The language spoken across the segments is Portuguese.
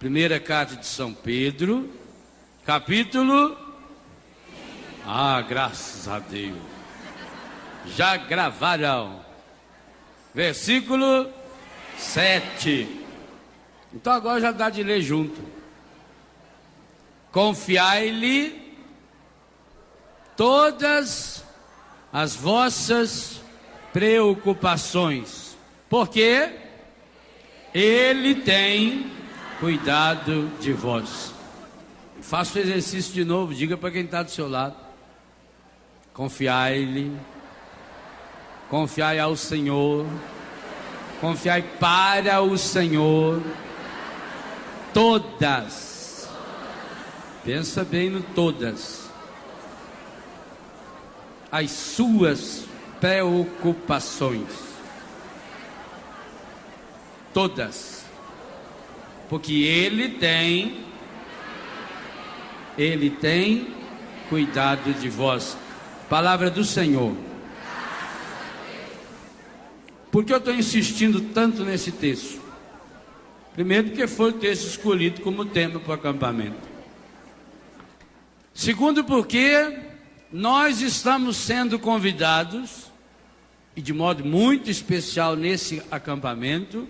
Primeira carta de São Pedro, capítulo... graças a Deus. Já gravaram. Versículo 7. Então agora já dá de ler junto. Confiai-lhe todas as vossas preocupações, porque Ele tem cuidado de vós. Faça o exercício de novo, diga para quem está do seu lado. Confiai-lhe, confiai ao Senhor, confiai para o Senhor todas, pensa bem no todas, as suas preocupações, todas, porque Ele tem cuidado de vós. Palavra do Senhor. Por que eu estou insistindo tanto nesse texto? Primeiro, porque foi o texto escolhido como tema para o acampamento. Segundo, porque nós estamos sendo convidados, e de modo muito especial nesse acampamento,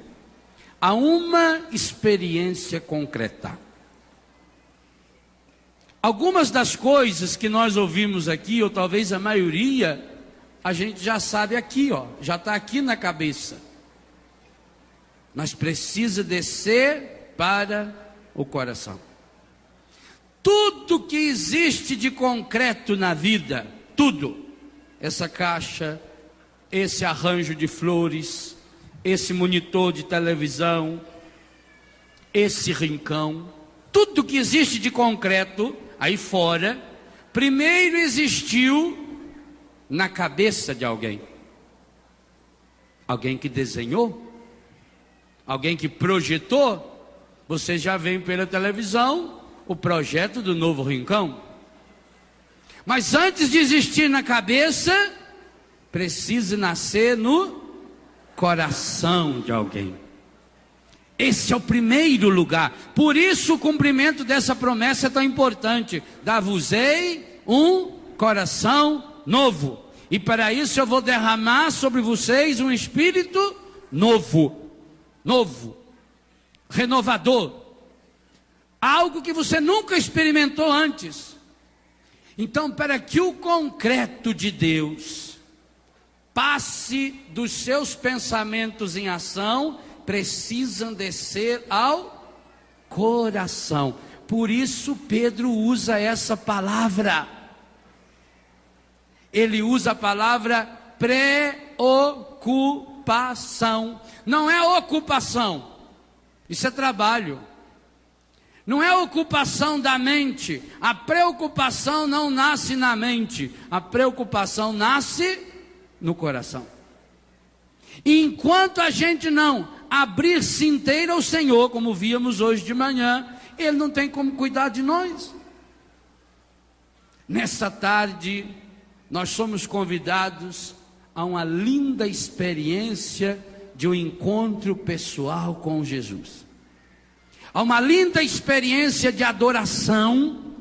a uma experiência concreta. Algumas das coisas que nós ouvimos aqui, ou talvez a maioria, a gente já sabe aqui, já está aqui na cabeça. Mas precisa descer para o coração. Tudo que existe de concreto na vida, tudo, essa caixa, esse arranjo de flores, esse monitor de televisão, esse rincão, tudo que existe de concreto aí fora, primeiro existiu na cabeça de alguém. Alguém que desenhou, alguém que projetou. Você já vê pela televisão o projeto do novo rincão. Mas antes de existir na cabeça, precisa nascer no coração de alguém. Esse é o primeiro lugar. Por isso o cumprimento dessa promessa é tão importante. Dar-vos-ei um coração novo. E para isso eu vou derramar sobre vocês um espírito novo. Novo. Renovador. Algo que você nunca experimentou antes. Então, para que o concreto de Deus passe dos seus pensamentos em ação, precisam descer ao coração. Por isso Pedro usa essa palavra. Ele usa a palavra preocupação. Não é ocupação, isso é trabalho. Não é ocupação da mente. A preocupação não nasce na mente, a preocupação nasce no coração. E enquanto a gente não abrir-se inteiro ao Senhor, como víamos hoje de manhã, Ele não tem como cuidar de nós. Nessa tarde, nós somos convidados a uma linda experiência de um encontro pessoal com Jesus. A uma linda experiência de adoração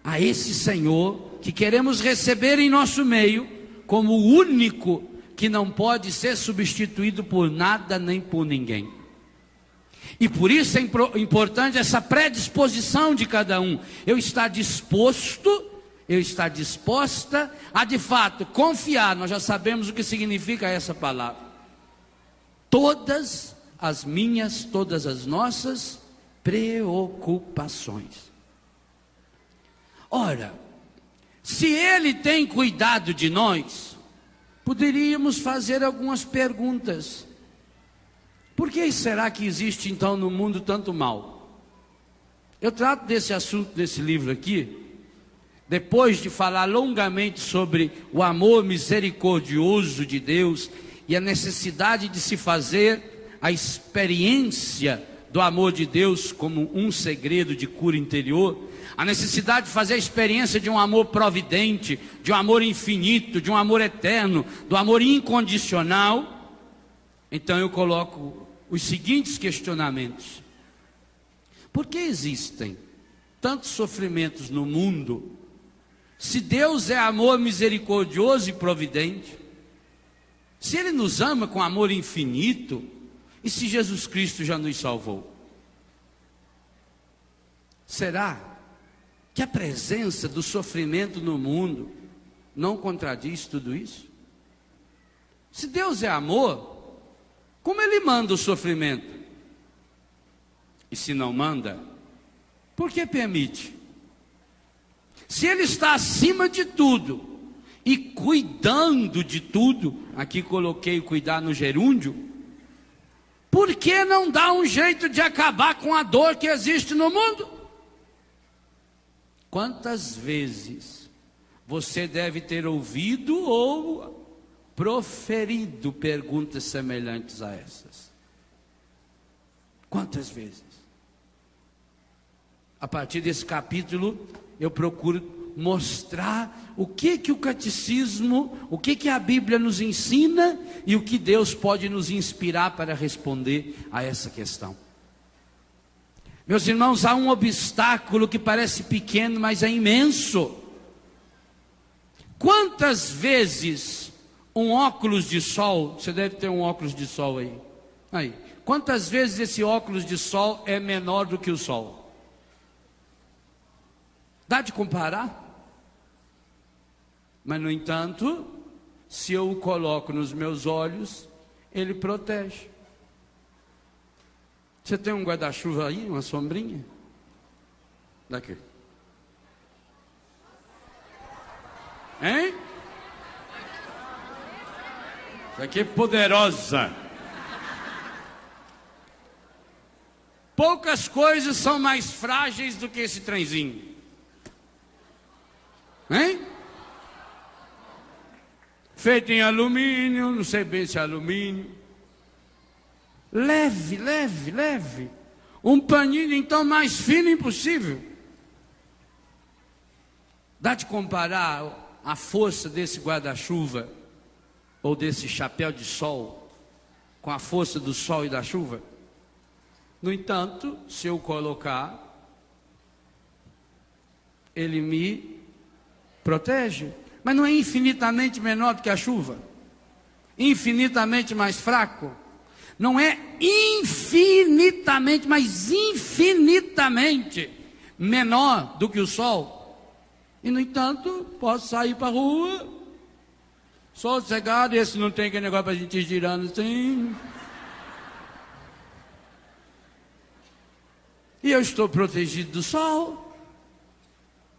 a esse Senhor, que queremos receber em nosso meio, como o único que não pode ser substituído por nada nem por ninguém. E por isso é importante essa predisposição de cada um. Eu estar disposto, eu estar disposta a de fato confiar. Nós já sabemos o que significa essa palavra. Todas as minhas, todas as nossas preocupações. Ora, se Ele tem cuidado de nós, poderíamos fazer algumas perguntas. Por que será que existe então no mundo tanto mal? Eu trato desse assunto nesse livro aqui, depois de falar longamente sobre o amor misericordioso de Deus e a necessidade de se fazer a experiência do amor de Deus como um segredo de cura interior, a necessidade de fazer a experiência de um amor providente, de um amor infinito, de um amor eterno, do amor incondicional. Então eu coloco os seguintes questionamentos. Por que existem tantos sofrimentos no mundo, se Deus é amor misericordioso e providente? Se Ele nos ama com amor infinito, e se Jesus Cristo já nos salvou? Será que a presença do sofrimento no mundo não contradiz tudo isso? Se Deus é amor, como Ele manda o sofrimento? E se não manda, por que permite? Se Ele está acima de tudo e cuidando de tudo, aqui coloquei cuidar no gerúndio, por que não dá um jeito de acabar com a dor que existe no mundo? Quantas vezes você deve ter ouvido ou proferido perguntas semelhantes a essas? Quantas vezes? A partir desse capítulo, eu procuro mostrar o que o catecismo, o que a Bíblia nos ensina e o que Deus pode nos inspirar para responder a essa questão. Meus irmãos, há um obstáculo que parece pequeno, mas é imenso. Quantas vezes um óculos de sol, você deve ter um óculos de sol aí. Quantas vezes esse óculos de sol é menor do que o sol? Dá de comparar? Mas, no entanto, se eu o coloco nos meus olhos, ele protege. Você tem um guarda-chuva aí, uma sombrinha? Daqui. Hein? Isso aqui é poderosa. Poucas coisas são mais frágeis do que esse trenzinho. Hein? Feito em alumínio, não sei bem se é alumínio. Leve, leve, leve. Um paninho então mais fino impossível. Dá de comparar a força desse guarda-chuva ou desse chapéu de sol com a força do sol e da chuva? No entanto, se eu colocar, ele me protege. Mas não é infinitamente menor do que a chuva? Infinitamente mais fraco? Não é infinitamente, mas infinitamente menor do que o sol? E no entanto, posso sair para a rua, sossegado, esse não tem aquele negócio para a gente ir girando assim. E eu estou protegido do sol.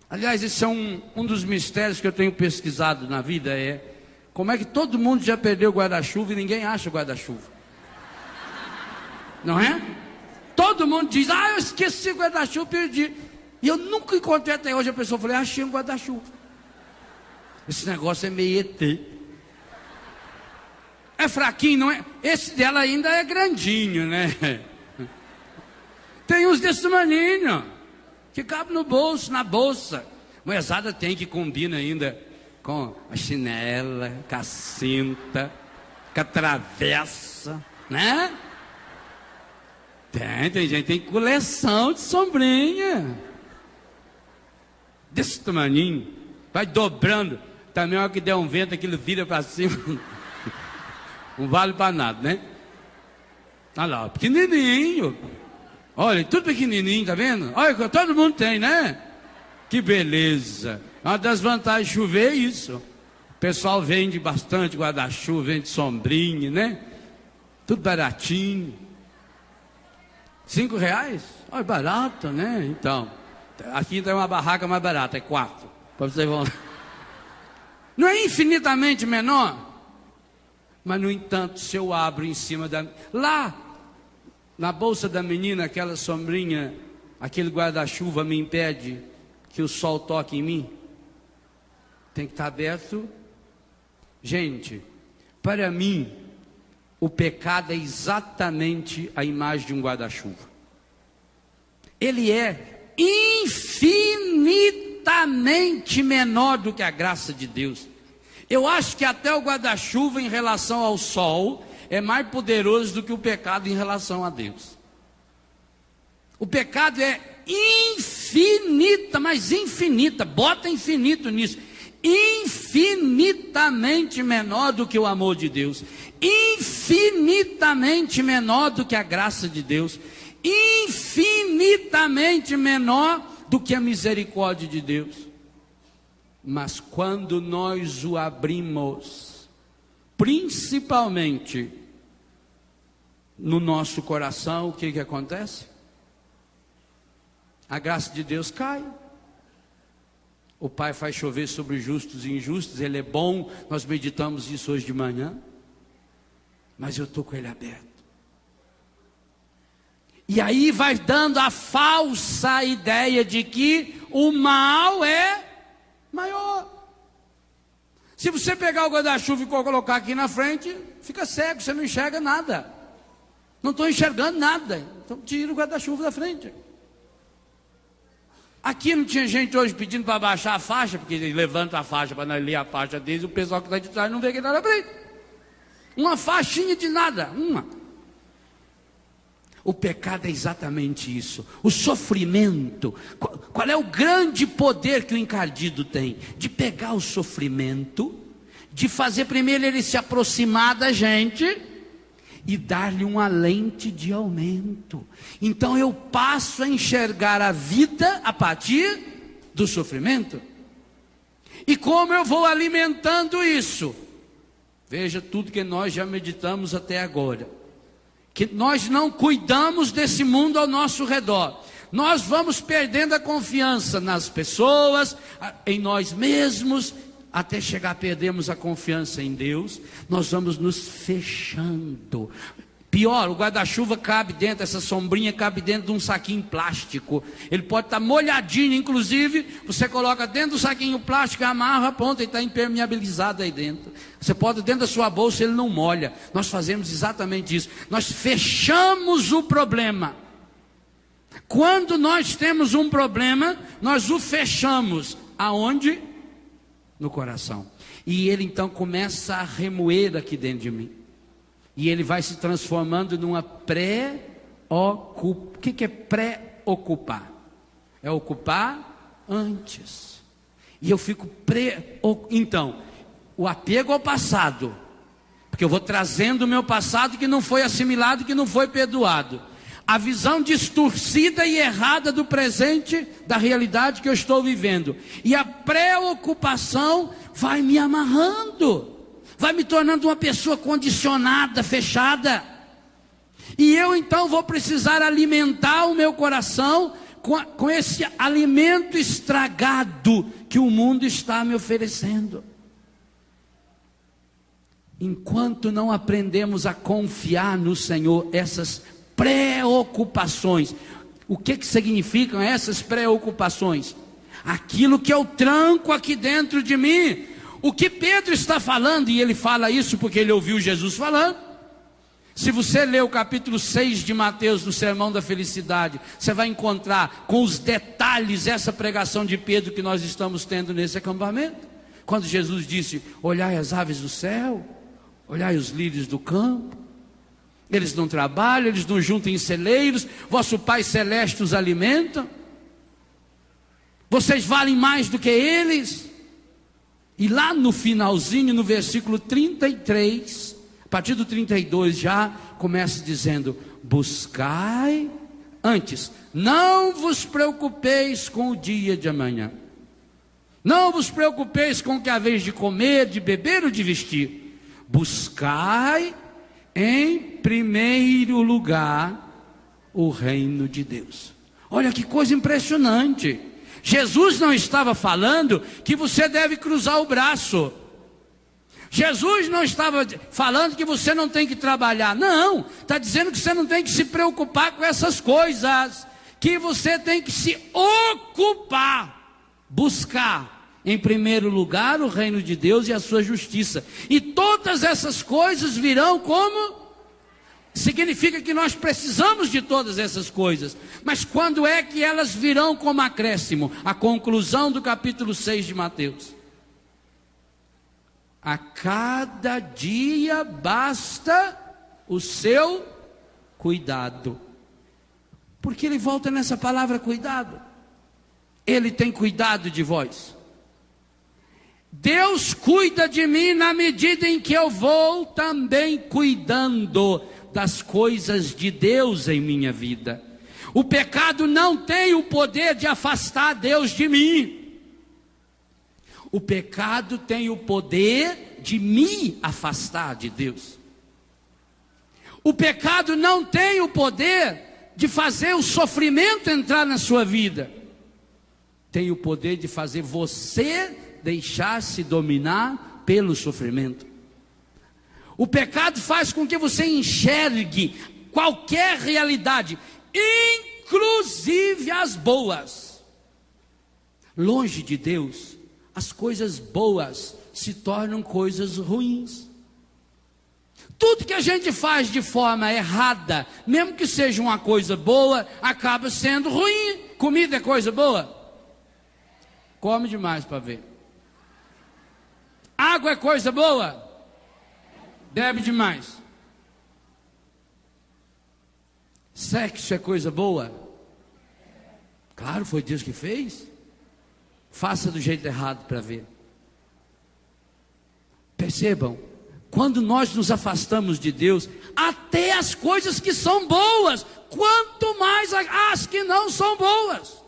Aliás, esse é um dos mistérios que eu tenho pesquisado na vida, é como é que todo mundo já perdeu guarda-chuva e ninguém acha guarda-chuva. Não é? Todo mundo diz, eu esqueci o guarda-chuva, perdi. E eu nunca encontrei até hoje a pessoa, falei, achei um guarda-chuva. Esse negócio é meio ET. É fraquinho, não é? Esse dela ainda é grandinho, né? Tem uns desse tamanho, que cabe no bolso, na bolsa. Moezada tem que combina ainda com a chinela, com a cinta, com a travessa, né? Tem gente, tem coleção de sombrinha. Desse tamanho, vai dobrando. Também a hora que der um vento, aquilo vira para cima. Não vale para nada, né? Olha lá, pequenininho. Olha, tudo pequenininho, tá vendo? Olha, todo mundo tem, né? Que beleza. Uma das vantagens de chover é isso. O pessoal vende bastante guarda-chuva, vende sombrinha, né? Tudo baratinho. R$5? Olha, barato, né? Então, aqui tem uma barraca mais barata, é 4. Para vocês vão. Não é infinitamente menor? Mas, no entanto, se eu abro em cima da... Lá, na bolsa da menina, aquela sombrinha, aquele guarda-chuva me impede que o sol toque em mim? Tem que estar aberto. Gente, para mim, o pecado é exatamente a imagem de um guarda-chuva. Ele é infinitamente menor do que a graça de Deus. Eu acho que até o guarda-chuva em relação ao sol é mais poderoso do que o pecado em relação a Deus. O pecado é infinita, mas infinita, bota infinito nisso, infinitamente menor do que o amor de Deus, infinitamente menor do que a graça de Deus, infinitamente menor do que a misericórdia de Deus. Mas quando nós o abrimos, principalmente no nosso coração, o que acontece? A graça de Deus cai. O Pai faz chover sobre os justos e injustos. Ele é bom, nós meditamos isso hoje de manhã. Mas eu estou com ele aberto. E aí vai dando a falsa ideia de que o mal é maior. Se você pegar o guarda-chuva e colocar aqui na frente, fica cego, você não enxerga nada. Não estou enxergando nada. Então tira o guarda-chuva da frente. Aqui não tinha gente hoje pedindo para baixar a faixa, porque eles levantam a faixa para nós ler a faixa deles, o pessoal que está de trás não vê que está na frente. Uma faixinha de nada, uma. O pecado é exatamente isso. O sofrimento. Qual é o grande poder que o encardido tem? De pegar o sofrimento, de fazer primeiro ele se aproximar da gente e dar-lhe uma lente de aumento. Então eu passo a enxergar a vida a partir do sofrimento. E como eu vou alimentando isso? Veja tudo que nós já meditamos até agora. Que nós não cuidamos desse mundo ao nosso redor. Nós vamos perdendo a confiança nas pessoas, em nós mesmos, até chegar a perdermos a confiança em Deus. Nós vamos nos fechando. Pior, o guarda-chuva cabe dentro, essa sombrinha cabe dentro de um saquinho plástico. Ele pode estar molhadinho, inclusive, você coloca dentro do saquinho plástico, amarra, pronto, ele está impermeabilizado aí dentro. Você pode dentro da sua bolsa, ele não molha. Nós fazemos exatamente isso. Nós fechamos o problema. Quando nós temos um problema, nós o fechamos. Aonde? No coração. E ele então começa a remoer aqui dentro de mim. E ele vai se transformando numa pré-ocupação. O que é pré-ocupar? É ocupar antes. E eu fico Então, o apego ao passado. Porque eu vou trazendo o meu passado que não foi assimilado, que não foi perdoado. A visão distorcida e errada do presente, da realidade que eu estou vivendo. E a preocupação vai me amarrando, vai me tornando uma pessoa condicionada, fechada. E eu então vou precisar alimentar o meu coração com esse alimento estragado que o mundo está me oferecendo. Enquanto não aprendemos a confiar no Senhor, essas preocupações. O que significam essas preocupações? Aquilo que eu tranco aqui dentro de mim. O que Pedro está falando, e ele fala isso porque ele ouviu Jesus falando. Se você ler o capítulo 6 de Mateus, no Sermão da Felicidade, você vai encontrar com os detalhes essa pregação de Pedro que nós estamos tendo nesse acampamento. Quando Jesus disse: olhai as aves do céu, olhai os lírios do campo. Eles não trabalham, eles não juntam em celeiros, vosso Pai Celeste os alimenta. Vocês valem mais do que eles. E lá no finalzinho, no versículo 33, a partir do 32 já começa dizendo: buscai antes, não vos preocupeis com o dia de amanhã. Não vos preocupeis com o que haveis de comer, de beber ou de vestir. Buscai em primeiro lugar o reino de Deus. Olha que coisa impressionante. Jesus não estava falando que você deve cruzar o braço. Jesus não estava falando que você não tem que trabalhar. Não, está dizendo que você não tem que se preocupar com essas coisas, que você tem que se ocupar, buscar em primeiro lugar o reino de Deus e a sua justiça, e todas essas coisas virão como? Significa que nós precisamos de todas essas coisas, mas quando é que elas virão como acréscimo? A conclusão do capítulo 6 de Mateus: a cada dia basta o seu cuidado. Porque ele volta nessa palavra cuidado. Ele tem cuidado de vós. Deus cuida de mim na medida em que eu vou também cuidando das coisas de Deus em minha vida. O pecado não tem o poder de afastar Deus de mim. O pecado tem o poder de me afastar de Deus. O pecado não tem o poder de fazer o sofrimento entrar na sua vida. Tem o poder de fazer você deixar-se dominar pelo sofrimento. O pecado faz com que você enxergue qualquer realidade, inclusive as boas. Longe de Deus, as coisas boas se tornam coisas ruins. Tudo que a gente faz de forma errada, mesmo que seja uma coisa boa, acaba sendo ruim. Comida é coisa boa? Come demais para ver. Água é coisa boa? Bebe demais. Sexo é coisa boa? Claro, foi Deus que fez. Faça do jeito errado para ver. Percebam, quando nós nos afastamos de Deus, até as coisas que são boas, quanto mais as que não são boas.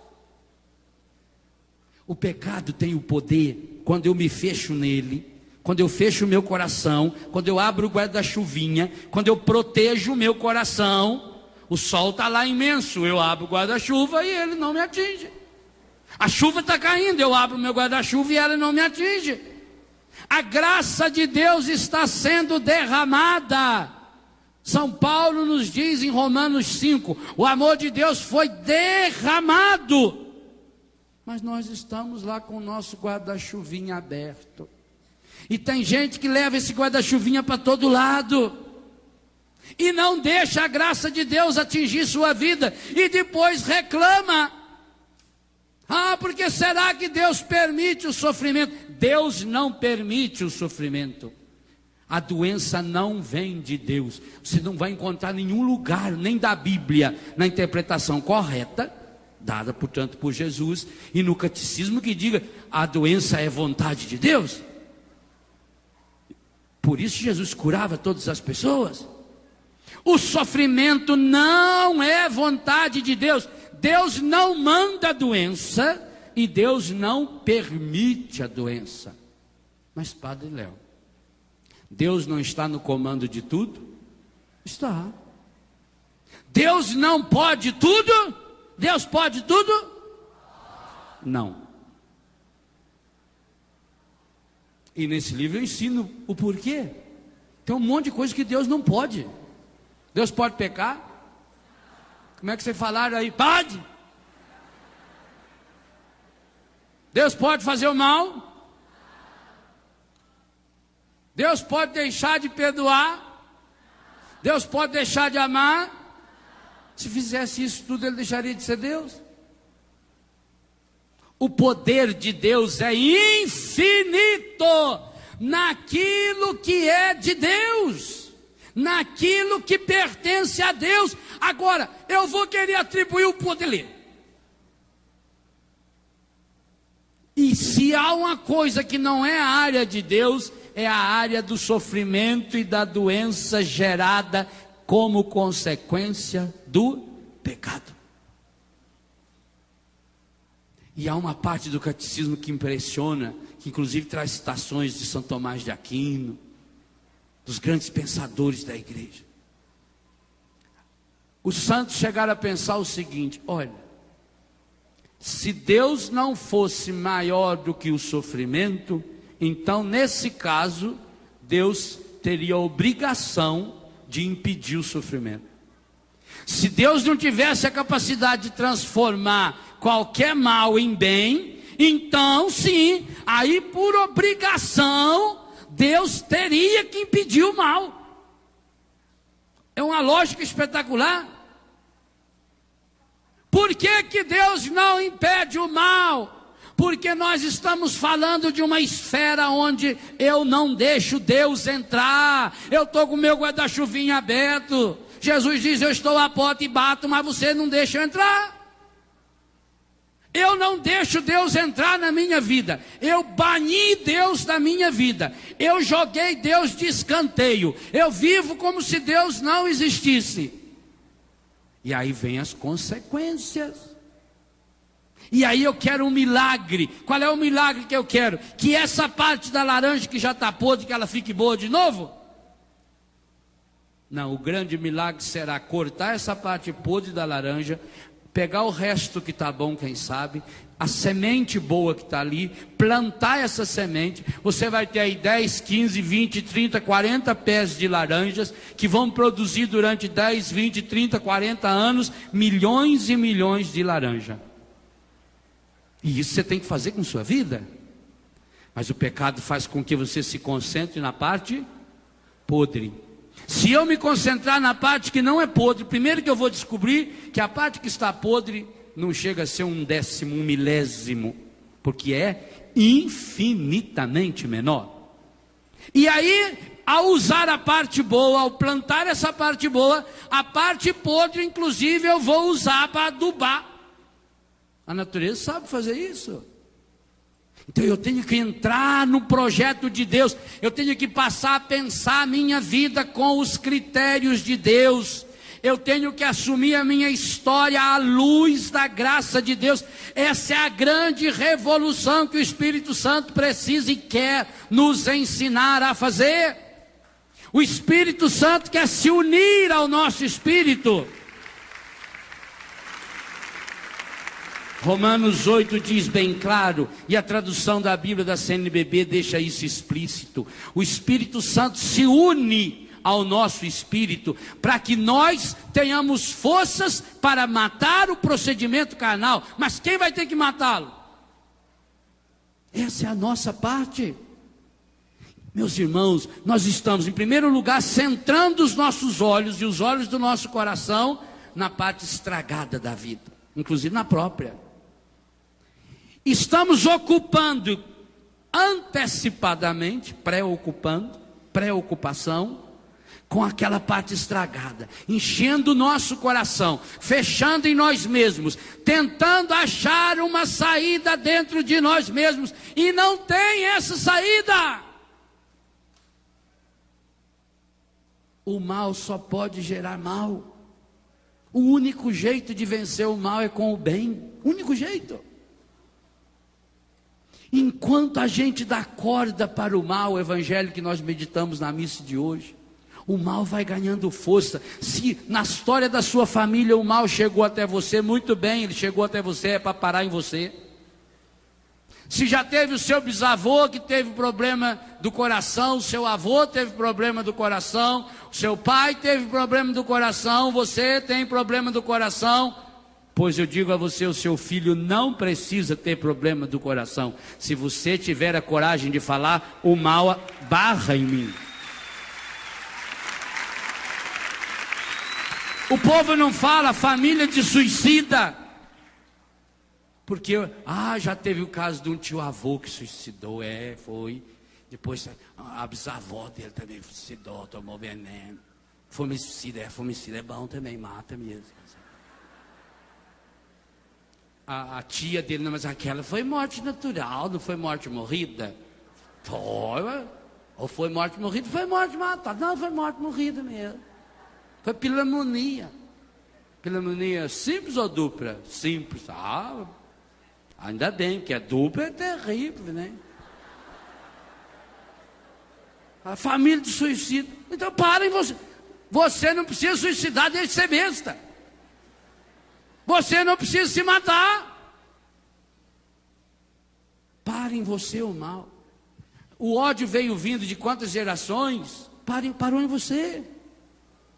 O pecado tem o poder, quando eu me fecho nele, quando eu fecho o meu coração, quando eu abro o guarda-chuvinha, quando eu protejo o meu coração. O sol está lá imenso, eu abro o guarda-chuva e ele não me atinge. A chuva está caindo, eu abro o meu guarda-chuva e ela não me atinge. A graça de Deus está sendo derramada. São Paulo nos diz em Romanos 5, o amor de Deus foi derramado. Mas nós estamos lá com o nosso guarda-chuvinha aberto. E tem gente que leva esse guarda-chuvinha para todo lado. E não deixa a graça de Deus atingir sua vida. E depois reclama. Ah, porque será que Deus permite o sofrimento? Deus não permite o sofrimento. A doença não vem de Deus. Você não vai encontrar nenhum lugar, nem da Bíblia, na interpretação correta, dada, portanto, por Jesus, e no catecismo que diga, a doença é vontade de Deus. Por isso Jesus curava todas as pessoas. O sofrimento não é vontade de Deus. Deus não manda a doença e Deus não permite a doença. Mas Padre Léo, Deus não está no comando de tudo? Está. Deus não pode tudo? Deus pode tudo? Não. E nesse livro eu ensino o porquê. Tem um monte de coisa que Deus não pode. Deus pode pecar? Como é que vocês falaram aí? Pode? Deus pode fazer o mal? Deus pode deixar de perdoar? Deus pode deixar de amar? Se fizesse isso tudo, ele deixaria de ser Deus? O poder de Deus é infinito naquilo que é de Deus, naquilo que pertence a Deus. Agora, eu vou querer atribuir o poder. E se há uma coisa que não é a área de Deus, é a área do sofrimento e da doença gerada como consequência do pecado. E há uma parte do catecismo que impressiona, que inclusive traz citações de São Tomás de Aquino, dos grandes pensadores da igreja. Os santos chegaram a pensar o seguinte: olha, se Deus não fosse maior do que o sofrimento, então nesse caso, Deus teria a obrigação de impedir o sofrimento. Se Deus não tivesse a capacidade de transformar qualquer mal em bem, então sim, aí por obrigação, Deus teria que impedir o mal. É uma lógica espetacular. Por que que Deus não impede o mal? Porque nós estamos falando de uma esfera onde eu não deixo Deus entrar. Eu estou com o meu guarda-chuvinha aberto. Jesus diz: eu estou à porta e bato, mas você não deixa eu entrar. Eu não deixo Deus entrar na minha vida. Eu bani Deus da minha vida. Eu joguei Deus de escanteio. Eu vivo como se Deus não existisse. E aí vem as consequências. E aí eu quero um milagre. Qual é o milagre que eu quero? Que essa parte da laranja que já está podre, que ela fique boa de novo? Não, o grande milagre será cortar essa parte podre da laranja, pegar o resto que está bom, quem sabe, a semente boa que está ali, plantar essa semente. Você vai ter aí 10, 15, 20, 30, 40 pés de laranjas, que vão produzir durante 10, 20, 30, 40 anos, milhões e milhões de laranja. E isso você tem que fazer com sua vida. Mas o pecado faz com que você se concentre na parte podre. Se eu me concentrar na parte que não é podre, primeiro que eu vou descobrir que a parte que está podre não chega a ser 1/10, 1/1000, porque é infinitamente menor. E aí, ao usar a parte boa, ao plantar essa parte boa, a parte podre, inclusive, eu vou usar para adubar. A natureza sabe fazer isso. Então eu tenho que entrar no projeto de Deus, eu tenho que passar a pensar a minha vida com os critérios de Deus, eu tenho que assumir a minha história à luz da graça de Deus. Essa é a grande revolução que o Espírito Santo precisa e quer nos ensinar a fazer. O Espírito Santo quer se unir ao nosso espírito. Romanos 8 diz bem claro, e a tradução da Bíblia da CNBB deixa isso explícito: o Espírito Santo se une ao nosso espírito, para que nós tenhamos forças para matar o procedimento carnal. Mas quem vai ter que matá-lo? Essa é a nossa parte. Meus irmãos, nós estamos em primeiro lugar centrando os nossos olhos e os olhos do nosso coração na parte estragada da vida, inclusive na própria. Estamos ocupando antecipadamente, preocupação com aquela parte estragada, enchendo o nosso coração, fechando em nós mesmos, tentando achar uma saída dentro de nós mesmos, e não tem essa saída. O mal só pode gerar mal. O único jeito de vencer o mal é com o bem. O único jeito. Enquanto a gente dá corda para o mal, o evangelho que nós meditamos na missa de hoje, o mal vai ganhando força. Se na história da sua família o mal chegou até você, muito bem, ele chegou até você, é para parar em você. Se já teve o seu bisavô que teve problema do coração, o seu avô teve problema do coração, o seu pai teve problema do coração, você tem problema do coração, pois eu digo a você, o seu filho não precisa ter problema do coração. Se você tiver a coragem de falar, o mal barra em mim. O povo não fala família de suicida, porque já teve o caso de um tio-avô que suicidou, foi. Depois a bisavó dele também suicidou, tomou veneno. Fomicida é bom também, mata mesmo. A tia dele, não, mas aquela foi morte natural, não foi morte morrida. Foi, ou foi morte morrida, foi morte matada. Não, foi morte morrida mesmo. Foi pneumonia. Pneumonia simples ou dupla? Simples. Ainda bem, porque a dupla é terrível, né? A família de suicídio. Então parem você. Você não precisa suicidar, deixe de ser besta. Você não precisa se matar. Parem você o mal. O ódio veio vindo de quantas gerações? Parou em você.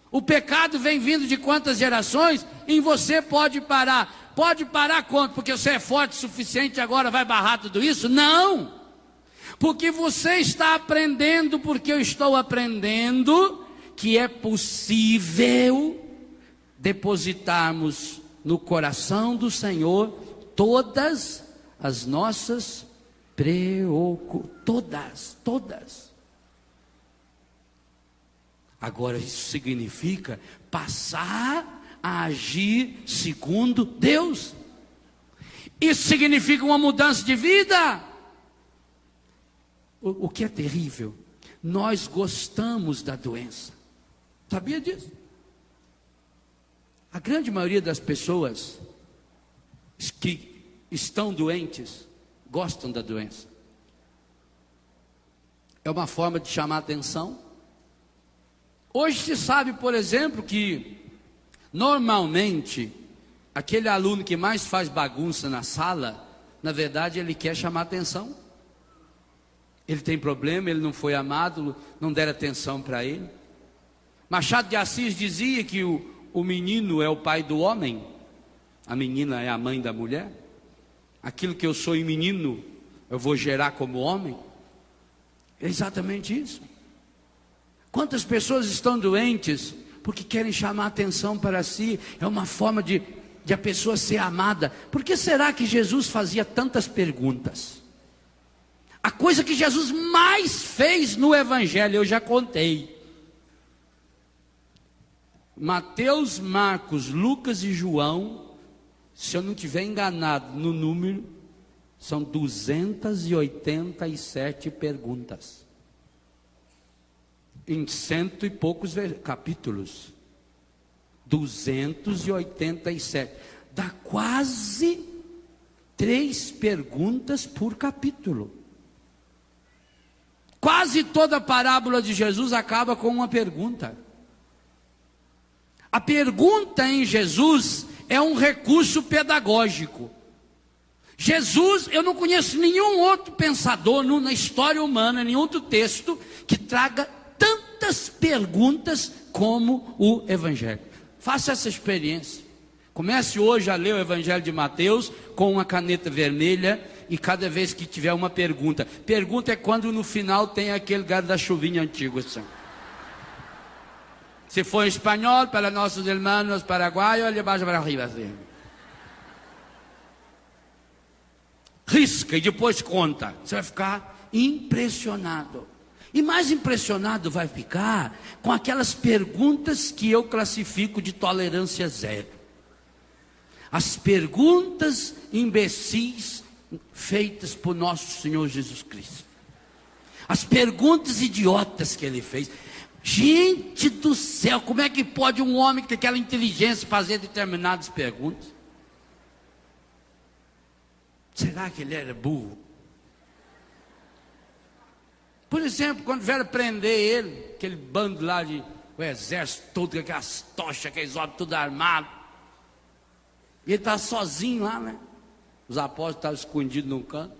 O pecado vem vindo de quantas gerações? Em você pode parar. Pode parar quanto? Porque você é forte o suficiente, agora vai barrar tudo isso? Não. Porque você está aprendendo, porque eu estou aprendendo, que é possível depositarmos no coração do Senhor todas as nossas preocupações. Todas. Agora isso significa passar a agir segundo Deus. Isso significa uma mudança de vida. O que é terrível, nós gostamos da doença. Sabia disso? A grande maioria das pessoas que estão doentes gostam da doença. É uma forma de chamar atenção. Hoje se sabe, por exemplo, que normalmente aquele aluno que mais faz bagunça na sala, na verdade ele quer chamar atenção. Ele tem problema, ele não foi amado, não deram atenção para ele. Machado de Assis dizia que o menino é o pai do homem, a menina é a mãe da mulher. Aquilo que eu sou em menino, eu vou gerar como homem. É exatamente isso. Quantas pessoas estão doentes porque querem chamar atenção para si? É uma forma de a pessoa ser amada. Por que será que Jesus fazia tantas perguntas? A coisa que Jesus mais fez no Evangelho, eu já contei. Mateus, Marcos, Lucas e João, se eu não estiver enganado no número, são 287 perguntas. Em 100 e poucos capítulos. 287. Dá quase 3 perguntas por capítulo. Quase toda a parábola de Jesus acaba com uma pergunta. A pergunta em Jesus é um recurso pedagógico. Jesus, eu não conheço nenhum outro pensador na história humana, nenhum outro texto que traga tantas perguntas como o Evangelho. Faça essa experiência. Comece hoje a ler o Evangelho de Mateus com uma caneta vermelha. E cada vez que tiver uma pergunta. Pergunta é quando no final tem aquele guarda-chuvinha antigo assim. Se for em espanhol, para nossos irmãos paraguaios, ele baixa para arriba assim. Risca e depois conta. Você vai ficar impressionado. E mais impressionado vai ficar com aquelas perguntas que eu classifico de tolerância zero. As perguntas imbecis feitas por nosso Senhor Jesus Cristo. As perguntas idiotas que ele fez. Gente do céu, como é que pode um homem que tem aquela inteligência fazer determinadas perguntas? Será que ele era burro? Por exemplo, quando vieram prender ele, aquele bando lá de o exército todo, com aquelas tochas, aqueles homens tudo armados, e ele estava sozinho lá, né? Os apóstolos estavam escondidos num canto.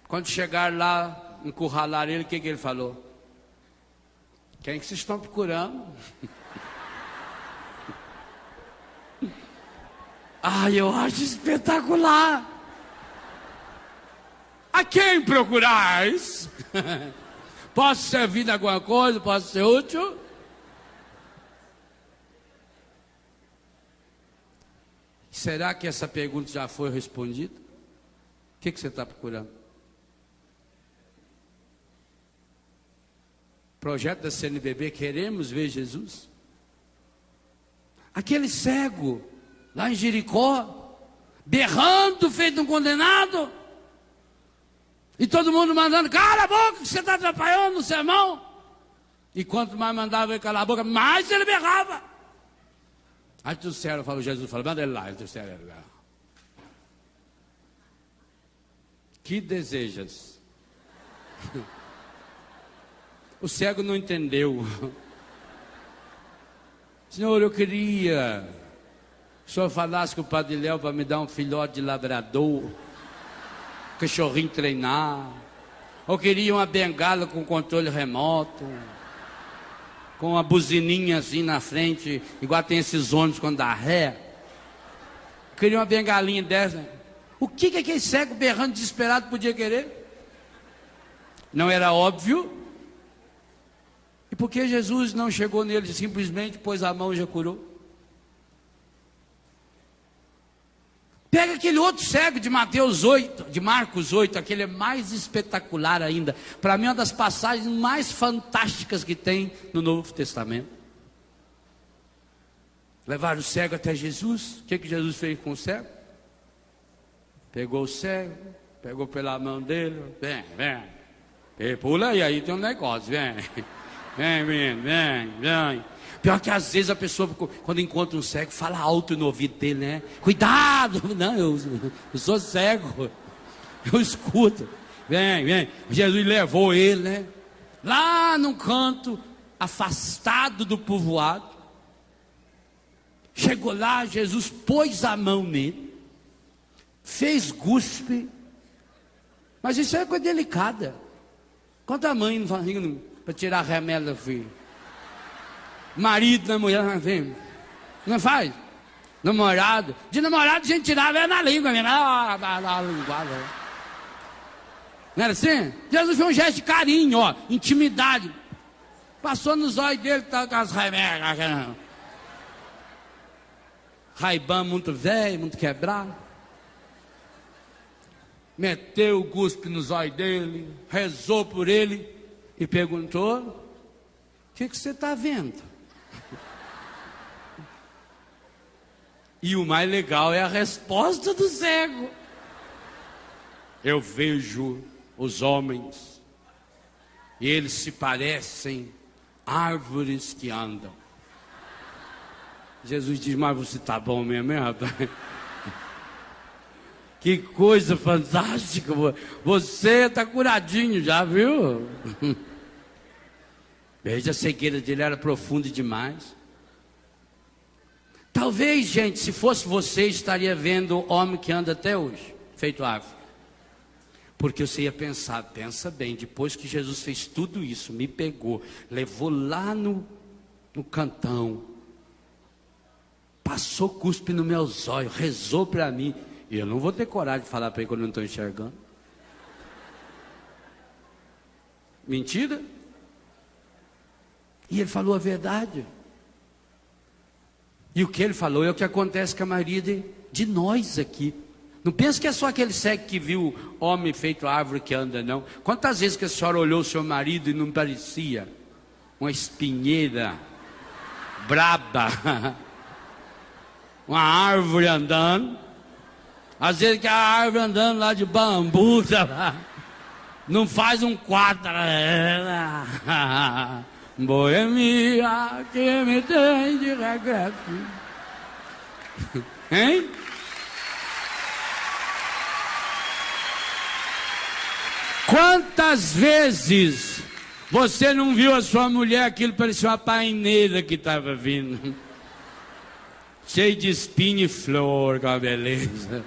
Quando chegaram lá, encurralaram ele, o que ele falou? Quem que vocês estão procurando? Eu acho espetacular. A quem procurais? Posso servir de alguma coisa? Posso ser útil? Será que essa pergunta já foi respondida? O que você está procurando? Projeto da CNBB, queremos ver Jesus? Aquele cego, lá em Jericó, berrando, feito um condenado, e todo mundo mandando, cala a boca, que você está atrapalhando o sermão. E quanto mais mandava ele calar a boca, mais ele berrava. Aí trouxeram, Jesus falou, manda ele lá, ele trouxeram ele lá. Que desejas? O cego não entendeu. Senhor, eu queria que o senhor falasse com o Padre Léo para me dar um filhote de labrador, cachorrinho treinar. Eu queria uma bengala com controle remoto, com uma buzininha assim na frente, igual tem esses ônibus quando dá ré. Eu queria uma bengalinha dessa. O que aquele cego berrando desesperado podia querer? Não era óbvio? E por que Jesus não chegou nele, simplesmente pôs a mão e já curou? Pega aquele outro cego de Mateus 8, de Marcos 8, aquele é mais espetacular ainda. Para mim é uma das passagens mais fantásticas que tem no Novo Testamento. Levaram o cego até Jesus. O que Jesus fez com o cego? Pegou o cego, pegou pela mão dele. Vem. E pula aí tem um negócio. Vem. Pior que às vezes a pessoa, quando encontra um cego, fala alto no ouvido dele, né? Cuidado! Não, eu sou cego. Eu escuto. Vem. Jesus levou ele, né? Lá num canto, afastado do povoado. Chegou lá, Jesus pôs a mão nele, fez guspe. Mas isso é coisa delicada. Quanta mãe não faz para tirar remédio do filho? Marido da mulher, vem. Não faz? Namorado. De namorado a gente tirava na língua mesmo. Na linguada. Não era assim? Jesus fez um gesto de carinho, ó, intimidade. Passou nos olhos dele, tá com as remédios. Ray-Ban muito velho, muito quebrado. Meteu o guspe nos olhos dele, rezou por ele e perguntou: o que você está vendo? E o mais legal é a resposta do cego: eu vejo os homens e eles se parecem árvores que andam. Jesus diz: mas você está bom mesmo, hein, rapaz? Que coisa fantástica. Você está curadinho já, viu? Veja, a cegueira dele era profunda demais. Talvez, gente, se fosse você, estaria vendo o homem que anda até hoje, feito árvore. Porque você ia pensar: pensa bem, depois que Jesus fez tudo isso, me pegou, levou lá no cantão, passou cuspe nos meus olhos, rezou para mim, e eu não vou ter coragem de falar para ele quando eu não estou enxergando. Mentira? E ele falou a verdade. E o que ele falou é o que acontece com a maioria de nós aqui. Não pensa que é só aquele cego que viu homem feito árvore que anda, não. Quantas vezes que a senhora olhou o seu marido e não parecia uma espinheira braba, uma árvore andando? Às vezes que a árvore andando lá de bambu, não faz um quadro. Boemia que me tem de regresso. Hein? Quantas vezes você não viu a sua mulher, aquilo parecia uma paineira que estava vindo, cheio de espinho e flor, com a beleza.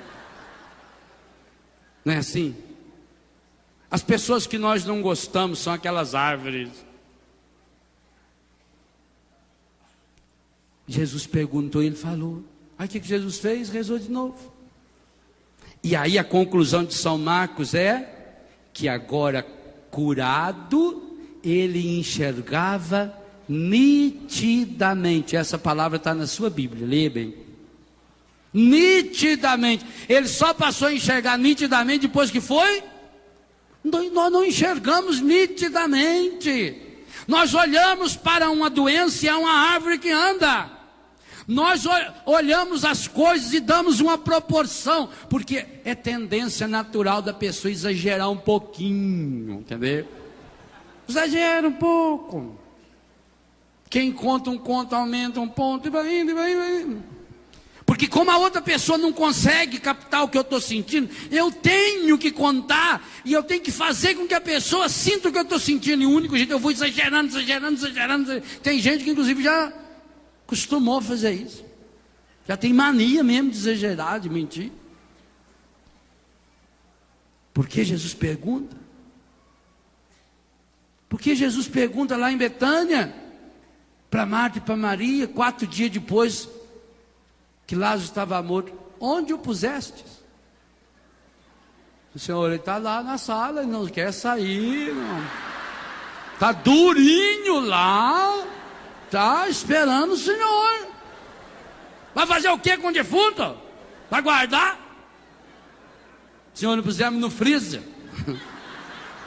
Não é assim? As pessoas que nós não gostamos são aquelas árvores. Jesus perguntou e ele falou. Aí o que Jesus fez? Rezou de novo. E aí a conclusão de São Marcos é que agora curado, ele enxergava nitidamente. Essa palavra está na sua Bíblia, leia bem. Nitidamente. Ele só passou a enxergar nitidamente depois que foi? Nós não enxergamos nitidamente. Nós olhamos para uma doença e é uma árvore que anda. Nós olhamos as coisas e damos uma proporção, porque é tendência natural da pessoa exagerar um pouquinho, entendeu? Exagera um pouco. Quem conta um conto aumenta um ponto e vai indo, vai indo, vai indo. Porque como a outra pessoa não consegue captar o que eu estou sentindo, eu tenho que contar e eu tenho que fazer com que a pessoa sinta o que eu estou sentindo. E o único jeito, eu vou exagerando. Tem gente que inclusive já costumou fazer isso. Já tem mania mesmo de exagerar, de mentir. Por que Jesus pergunta? Porque Jesus pergunta lá em Betânia, para Marta e para Maria, 4 dias depois que Lázaro estava morto: onde o pusestes? O Senhor, ele está lá na sala, ele não quer sair, está durinho lá, está esperando o Senhor. Vai fazer o que com o defunto? Vai guardar? Senhor, não pusemos no freezer.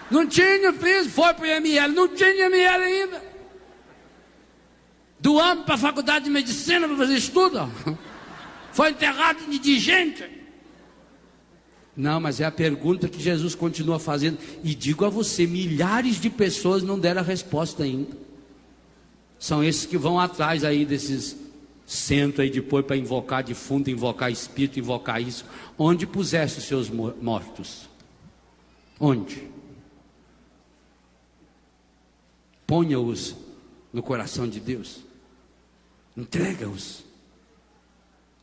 Não tinha freezer, foi para o IML, não tinha IML ainda. Doamos para a faculdade de medicina para fazer estudo. Foi enterrado de indigente. Não, mas é a pergunta que Jesus continua fazendo. E digo a você, milhares de pessoas não deram a resposta ainda. São esses que vão atrás aí desses centros aí depois para invocar defunto, invocar espírito, invocar isso. Onde puseste os seus mortos? Onde? Ponha-os no coração de Deus. Entrega-os.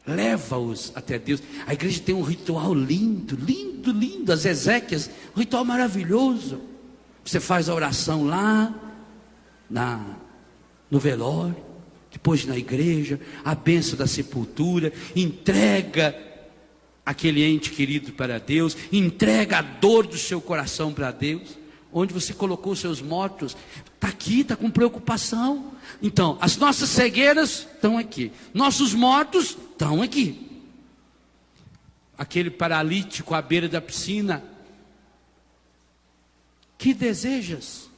Leva-os até Deus. A igreja tem um ritual lindo, lindo, lindo. As Ezequias, um ritual maravilhoso. Você faz a oração lá, no velório, depois na igreja, a bênção da sepultura, entrega aquele ente querido para Deus, entrega a dor do seu coração para Deus. Onde você colocou os seus mortos? Está aqui, está com preocupação. Então, as nossas cegueiras estão aqui, nossos mortos estão aqui. Aquele paralítico à beira da piscina, que desejas?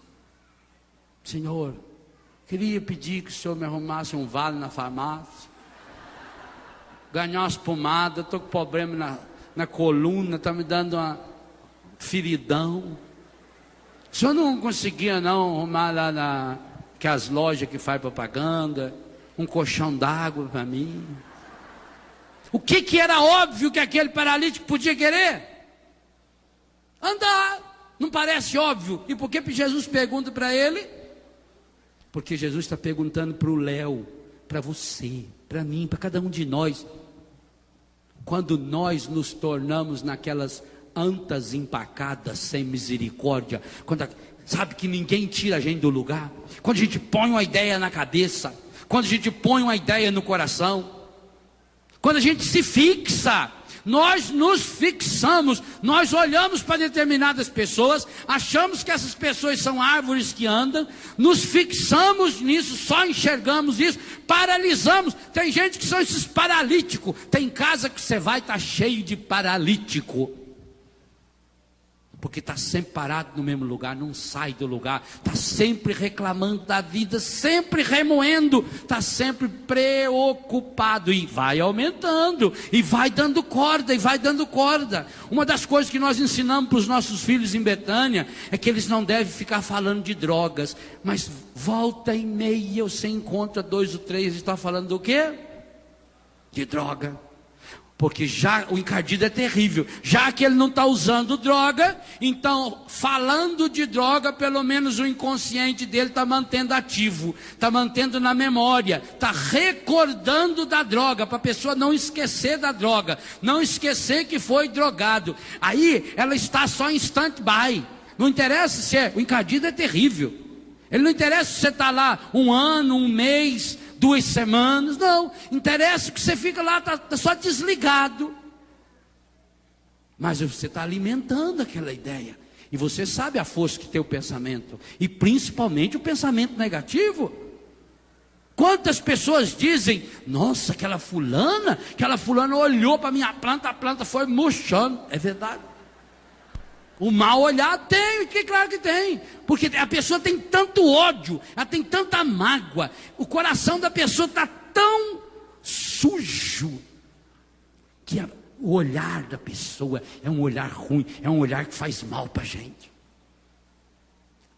Senhor, queria pedir que o Senhor me arrumasse um vale na farmácia, ganhar umas pomadas, estou com problema na coluna, está me dando uma feridão. O senhor não conseguia não arrumar lá que as lojas que faz propaganda, um colchão d'água para mim? O que era óbvio que aquele paralítico podia querer? Andar. Não parece óbvio? E por que Jesus pergunta para ele? Porque Jesus está perguntando para o Léo, para você, para mim, para cada um de nós. Quando nós nos tornamos naquelas antas empacadas, sem misericórdia, sabe que ninguém tira a gente do lugar, quando a gente põe uma ideia na cabeça, quando a gente põe uma ideia no coração, quando a gente se fixa, nós nos fixamos, nós olhamos para determinadas pessoas, achamos que essas pessoas são árvores que andam, nos fixamos nisso, só enxergamos isso, paralisamos. Tem gente que são esses paralíticos, tem casa que você vai, está cheio de paralítico, porque está sempre parado no mesmo lugar, não sai do lugar, está sempre reclamando da vida, sempre remoendo, está sempre preocupado, e vai aumentando, e vai dando corda, e vai dando corda. Uma das coisas que nós ensinamos para os nossos filhos em Betânia, é que eles não devem ficar falando de drogas, mas volta e meia você encontra 2 ou 3, está falando do quê? De droga. Porque já o encardido é terrível, já que ele não está usando droga, então falando de droga, pelo menos o inconsciente dele está mantendo ativo, está mantendo na memória, está recordando da droga, para a pessoa não esquecer da droga, não esquecer que foi drogado. Aí ela está só em stand-by, não interessa se o encardido é terrível, ele não interessa se você está lá 1 ano, 1 mês, 2 semanas, não, interessa que você fica lá, está só desligado, mas você está alimentando aquela ideia, e você sabe a força que tem o pensamento, e principalmente o pensamento negativo. Quantas pessoas dizem, nossa, aquela fulana olhou para a minha planta, a planta foi murchando. É verdade. O mal olhar tem, que claro que tem, porque a pessoa tem tanto ódio, ela tem tanta mágoa, o coração da pessoa está tão sujo, que o olhar da pessoa é um olhar ruim, é um olhar que faz mal para a gente.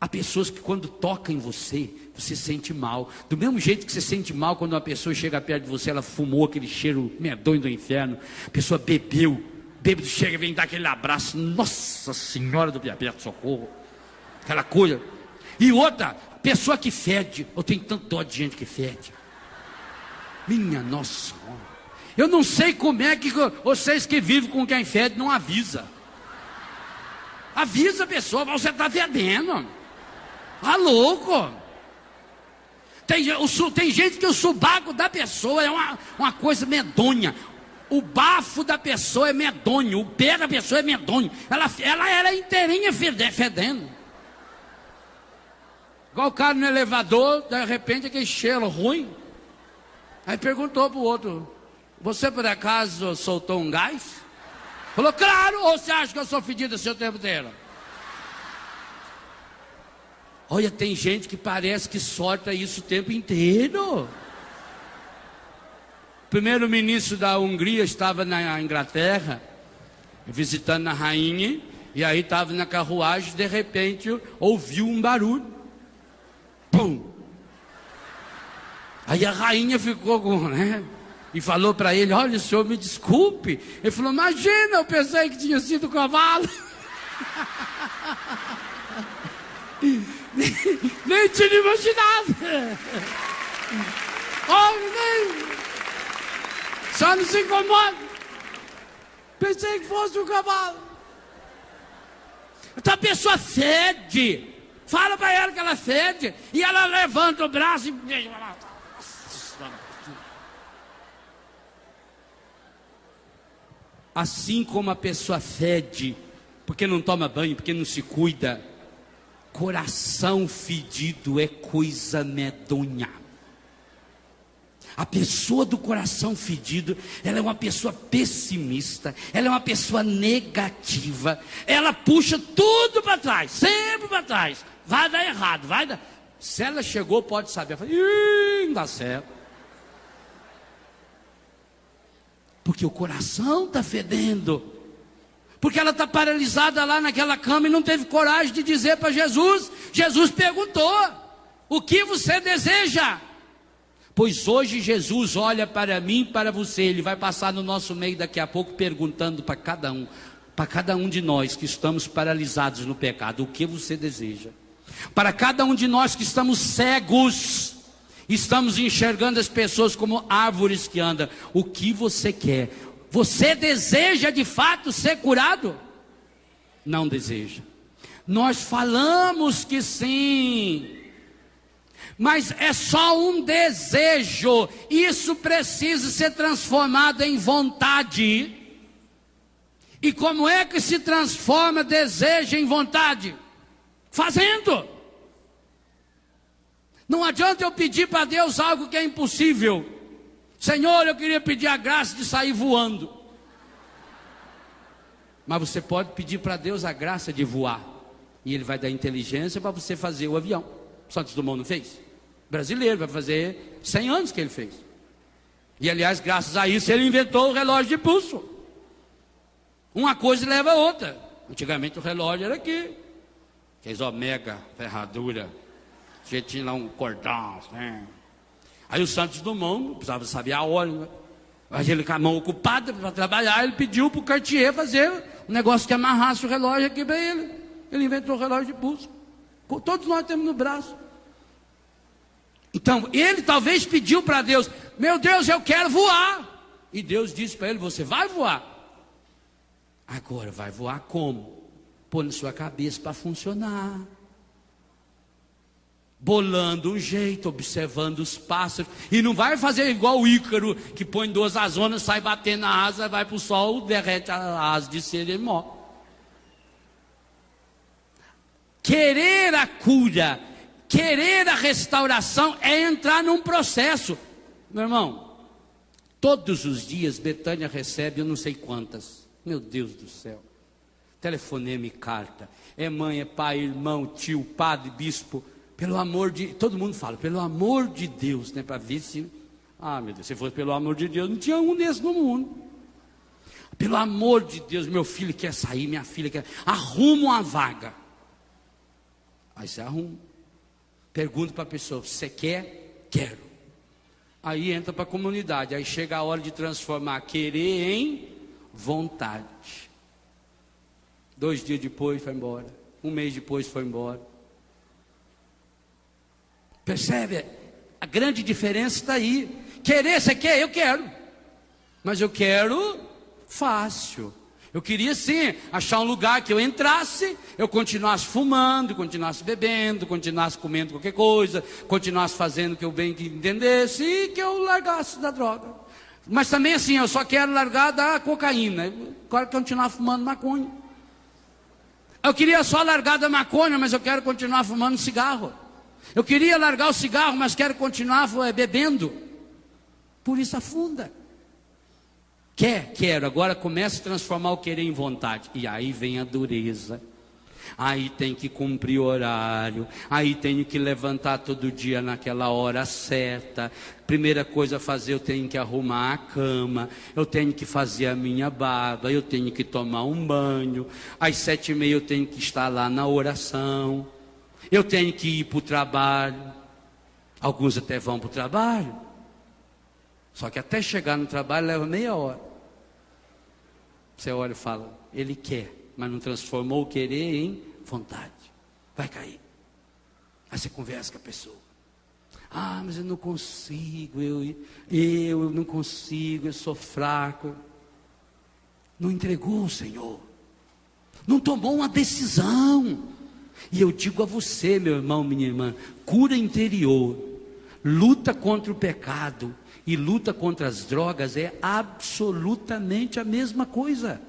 Há pessoas que quando tocam em você, você sente mal, do mesmo jeito que você sente mal quando uma pessoa chega perto de você, ela fumou aquele cheiro medonho do inferno, a pessoa bebeu, bêbado chega e vem dar aquele abraço, Nossa Senhora do Piabeto, socorro, aquela coisa. E outra, pessoa que fede, eu tenho tanto dó de gente que fede, minha Nossa Senhora, eu não sei como é que vocês que vivem com quem fede não avisa a pessoa, você está fedendo, tá louco. Tem gente que o subaco da pessoa é uma coisa medonha. O bafo da pessoa é medonho, o pé da pessoa é medonho. Ela era inteirinha fedendo. Igual o cara no elevador, de repente aquele cheiro ruim. Aí perguntou para o outro, você por acaso soltou um gás? Falou, claro, ou você acha que eu sou fedido assim o tempo inteiro? Olha, tem gente que parece que solta isso o tempo inteiro. O primeiro-ministro da Hungria estava na Inglaterra, visitando a rainha, e aí estava na carruagem, de repente ouviu um barulho. Pum! Aí a rainha ficou com, né? E falou para ele: olha, o senhor me desculpe. Ele falou: imagina, eu pensei que tinha sido o cavalo. nem tinha imaginado. Nem. Só não se incomoda. Pensei que fosse um cavalo. Então a pessoa cede. Fala para ela que ela cede. E ela levanta o braço e... Assim como a pessoa fede, porque não toma banho, porque não se cuida, coração fedido é coisa medonha. A pessoa do coração fedido, ela é uma pessoa pessimista, ela é uma pessoa negativa, ela puxa tudo para trás, sempre para trás, vai dar errado, vai dar... Se ela chegou, pode saber, fala, não dá certo. Porque o coração está fedendo. Porque ela está paralisada lá naquela cama e não teve coragem de dizer para Jesus. Jesus perguntou: o que você deseja? Pois hoje Jesus olha para mim e para você. Ele vai passar no nosso meio daqui a pouco perguntando para cada um de nós que estamos paralisados no pecado: o que você deseja? Para cada um de nós que estamos cegos, estamos enxergando as pessoas como árvores que andam, o que você quer? Você deseja de fato ser curado? Não deseja. Nós falamos que sim, mas é só um desejo. Isso precisa ser transformado em vontade. E como é que se transforma desejo em vontade? Fazendo. Não adianta eu pedir para Deus algo que é impossível. Senhor, eu queria pedir a graça de sair voando. Mas você pode pedir para Deus a graça de voar, e Ele vai dar inteligência para você fazer o avião. Santos Dumont não fez? Brasileiro, vai fazer 100 anos que ele fez. E aliás, graças a isso, ele inventou o relógio de pulso. Uma coisa leva a outra. Antigamente o relógio era aqui. Fez omega, ferradura. Você tinha lá um cordão, né? Aí o Santos Dumont precisava saber a hora, né? Mas ele com a mão ocupada para trabalhar, ele pediu para o Cartier fazer um negócio que amarrasse o relógio aqui para ele. Ele inventou o relógio de pulso. Todos nós temos no braço. Então, ele talvez pediu para Deus: meu Deus, eu quero voar. E Deus disse para ele: você vai voar. Agora, vai voar como? Pôr na sua cabeça para funcionar. Bolando um jeito, observando os pássaros. E não vai fazer igual o Ícaro, que põe 2 azonas, sai batendo na asa, vai para o sol, derrete a asa de ser e morre. Querer a cura, querer a restauração é entrar num processo. Meu irmão, todos os dias Betânia recebe eu não sei quantas. Meu Deus do céu. Telefonema e carta. É mãe, é pai, irmão, tio, padre, bispo. Pelo amor de... Todo mundo fala, pelo amor de Deus, né? Para ver se... Ah, meu Deus, se fosse pelo amor de Deus, não tinha um desse no mundo. Pelo amor de Deus, meu filho quer sair, minha filha quer... Arruma uma vaga. Aí você arruma. Pergunta para a pessoa: você quer? Quero. Aí entra para a comunidade. Aí chega a hora de transformar querer em vontade. 2 dias depois foi embora. 1 mês depois foi embora. Percebe? A grande diferença está aí. Querer, você quer? Eu quero. Mas eu quero fácil. Eu queria sim achar um lugar que eu entrasse, eu continuasse fumando, continuasse bebendo, continuasse comendo qualquer coisa, continuasse fazendo o que eu bem que entendesse e que eu largasse da droga. Mas também assim, eu só quero largar da cocaína. Eu quero continuar fumando maconha. Eu queria só largar da maconha, mas eu quero continuar fumando cigarro. Eu queria largar o cigarro, mas quero continuar bebendo. Por isso afunda. Quero. Agora começa a transformar o querer em vontade. E aí vem a dureza. Aí tem que cumprir horário, aí tenho que levantar todo dia naquela hora certa. Primeira coisa a fazer, eu tenho que arrumar a cama, eu tenho que fazer a minha barba, eu tenho que tomar um banho. Às 7h30 eu tenho que estar lá na oração, eu tenho que ir para o trabalho. Alguns até vão para o trabalho, só que até chegar no trabalho leva meia hora. Você olha e fala, ele quer, mas não transformou o querer em vontade. Vai cair. Aí você conversa com a pessoa. Ah, mas eu não consigo, eu não consigo, eu sou fraco. Não entregou o Senhor. Não tomou uma decisão. E eu digo a você, meu irmão, minha irmã, cura interior, luta contra o pecado e luta contra as drogas é absolutamente a mesma coisa.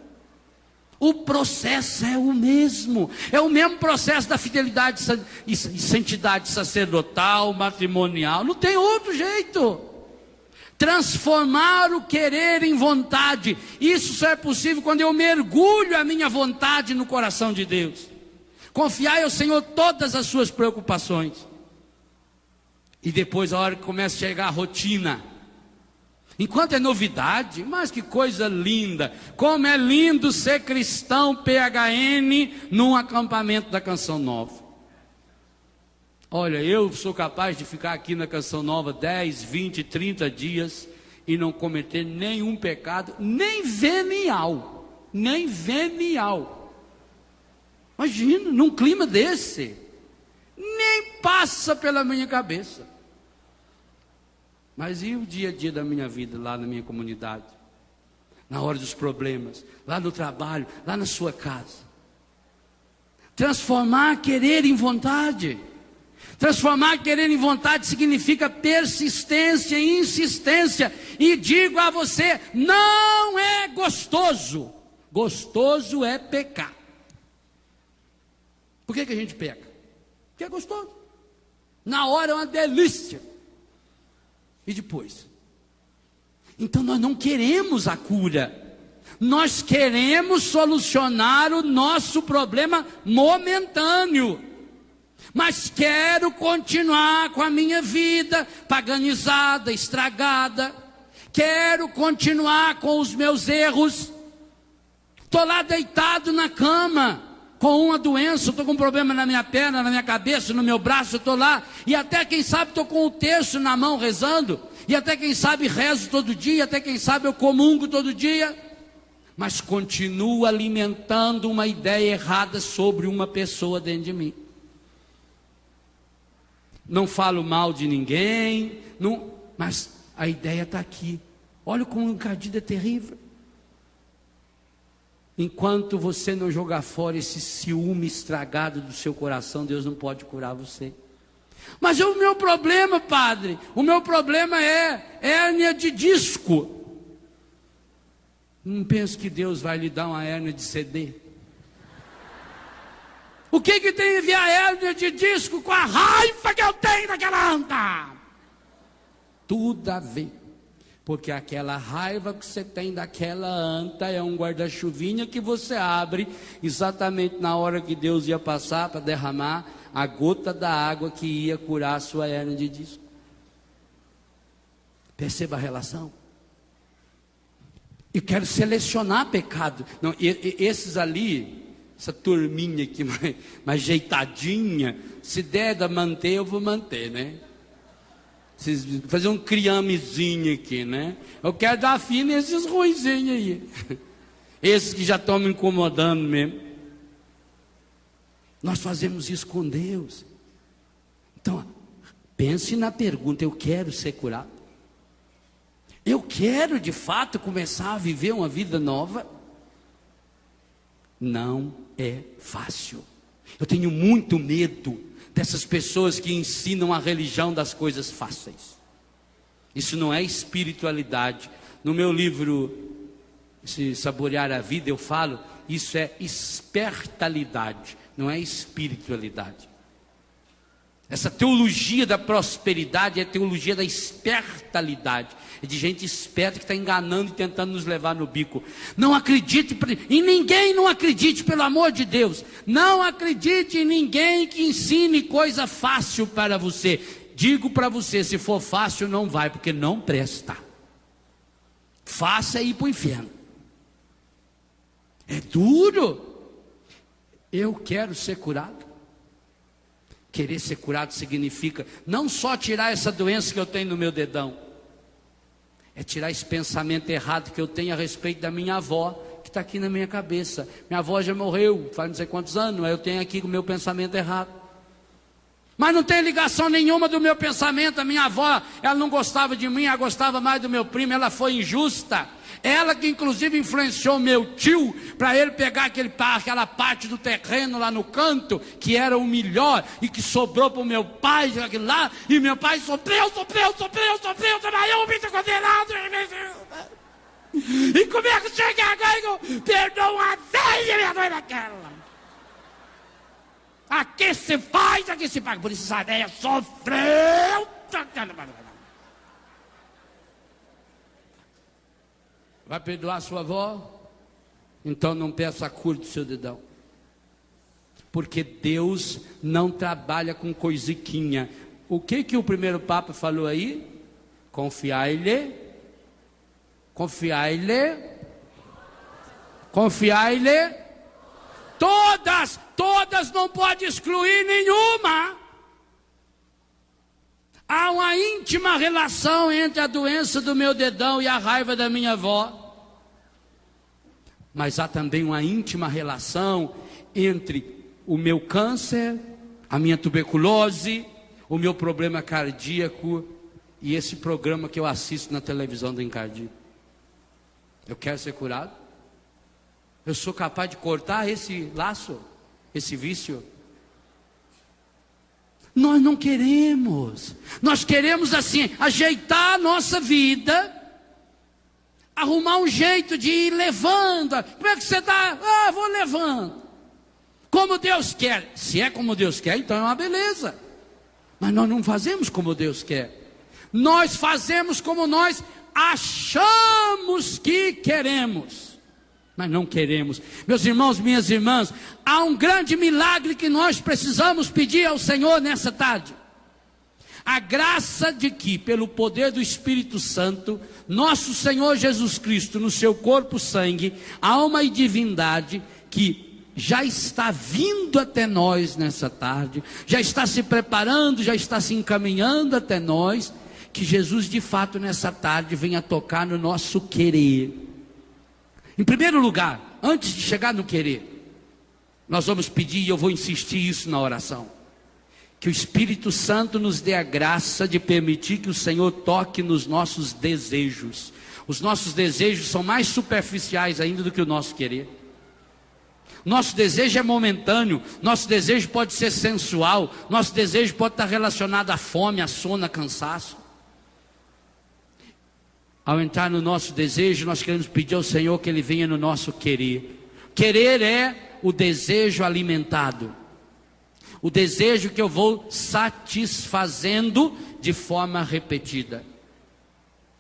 O processo é o mesmo processo da fidelidade e santidade sacerdotal, matrimonial, não tem outro jeito. Transformar o querer em vontade, isso só é possível quando eu mergulho a minha vontade no coração de Deus. Confiai ao Senhor todas as suas preocupações. E depois a hora que começa a chegar a rotina, enquanto é novidade, mas que coisa linda, como é lindo ser cristão PHN num acampamento da Canção Nova. Olha, eu sou capaz de ficar aqui na Canção Nova 10, 20, 30 dias e não cometer nenhum pecado, nem venial. Imagina, num clima desse, nem passa pela minha cabeça. Mas e o dia a dia da minha vida lá na minha comunidade? Na hora dos problemas, lá no trabalho, lá na sua casa. Transformar querer em vontade. Transformar querer em vontade significa persistência e insistência. E digo a você, não é gostoso. Gostoso é pecar. Por que a gente peca? Porque é gostoso. Na hora é uma delícia. E depois? Então nós não queremos a cura. Nós queremos solucionar o nosso problema momentâneo. Mas quero continuar com a minha vida paganizada, estragada. Quero continuar com os meus erros. Estou lá deitado na cama com uma doença, estou com um problema na minha perna, na minha cabeça, no meu braço, estou lá, e até quem sabe estou com o terço na mão rezando, e até quem sabe rezo todo dia, até quem sabe eu comungo todo dia, mas continuo alimentando uma ideia errada sobre uma pessoa dentro de mim. Não falo mal de ninguém, mas a ideia está aqui. Olha como o encardido é terrível. Enquanto você não jogar fora esse ciúme estragado do seu coração, Deus não pode curar você. Mas o meu problema, padre, o meu problema é hérnia de disco. Não penso que Deus vai lhe dar uma hérnia de CD. O que tem a ver a hérnia de disco com a raiva que eu tenho daquela anta? Tudo a ver. Porque aquela raiva que você tem daquela anta é um guarda-chuvinha que você abre exatamente na hora que Deus ia passar para derramar a gota da água que ia curar a sua hérnia de disco. Perceba a relação. Eu quero selecionar pecado. Não, esses ali, essa turminha aqui mais ajeitadinha, se der da manter, eu vou manter, né? Fazer um criamezinho aqui, né? Eu quero dar fim nesses ruinzinhos aí. Esses que já estão me incomodando mesmo. Nós fazemos isso com Deus. Então, pense na pergunta: eu quero ser curado? Eu quero de fato começar a viver uma vida nova? Não é fácil. Eu tenho muito medo dessas pessoas que ensinam a religião das coisas fáceis. Isso não é espiritualidade. No meu livro, Se Saborear a Vida, eu falo, isso é espertalidade, não é espiritualidade. Essa teologia da prosperidade é a teologia da espertalidade. É de gente esperta que está enganando e tentando nos levar no bico. Não acredite em ninguém, não acredite, pelo amor de Deus. Não acredite em ninguém que ensine coisa fácil para você. Digo para você, se for fácil não vai, porque não presta. Fácil é ir para o inferno. É duro. Eu quero ser curado. Querer ser curado significa não só tirar essa doença que eu tenho no meu dedão, é tirar esse pensamento errado que eu tenho a respeito da minha avó, que está aqui na minha cabeça. Minha avó já morreu faz não sei quantos anos, eu tenho aqui o meu pensamento errado. Mas não tem ligação nenhuma do meu pensamento. A minha avó, ela não gostava de mim, ela gostava mais do meu primo, ela foi injusta. Ela que inclusive influenciou meu tio para ele pegar aquela parte do terreno lá no canto, que era o melhor e que sobrou para o meu pai, aquilo lá, e meu pai sofreu, trabalhou, me condenado. E como é que chega a ganho? Perdão a velha minha mãe daquela. Aqui se faz, aqui se paga. Por isso essa velha sofreu. Vai perdoar sua avó? Então não peça a cura do seu dedão. Porque Deus não trabalha com coisiquinha. O que o primeiro Papa falou aí? Confiai-lhe. Confiai-lhe. Confiai-lhe. Todas, não pode excluir nenhuma. Há uma íntima relação entre a doença do meu dedão e a raiva da minha avó. Mas há também uma íntima relação entre o meu câncer, a minha tuberculose, o meu problema cardíaco e esse programa que eu assisto na televisão do Encardio. Eu quero ser curado? Eu sou capaz de cortar esse laço, esse vício? Nós não queremos. Nós queremos assim, ajeitar a nossa vida, arrumar um jeito de ir levando. Como é que você está? Vou levando. Como Deus quer. Se é como Deus quer, então é uma beleza. Mas nós não fazemos como Deus quer. Nós fazemos como nós achamos que queremos. Mas não queremos. Meus irmãos, minhas irmãs, há um grande milagre que nós precisamos pedir ao Senhor nessa tarde. A graça de que, pelo poder do Espírito Santo, nosso Senhor Jesus Cristo, no seu corpo, sangue, alma e divindade, que já está vindo até nós nessa tarde, já está se preparando, já está se encaminhando até nós, que Jesus de fato nessa tarde venha tocar no nosso querer. Em primeiro lugar, antes de chegar no querer, nós vamos pedir, e eu vou insistir isso na oração, que o Espírito Santo nos dê a graça de permitir que o Senhor toque nos nossos desejos. Os nossos desejos são mais superficiais ainda do que o nosso querer. Nosso desejo é momentâneo, nosso desejo pode ser sensual, nosso desejo pode estar relacionado à fome, à sono, a cansaço. Ao entrar no nosso desejo, nós queremos pedir ao Senhor que Ele venha no nosso querer. Querer é o desejo alimentado. O desejo que eu vou satisfazendo de forma repetida.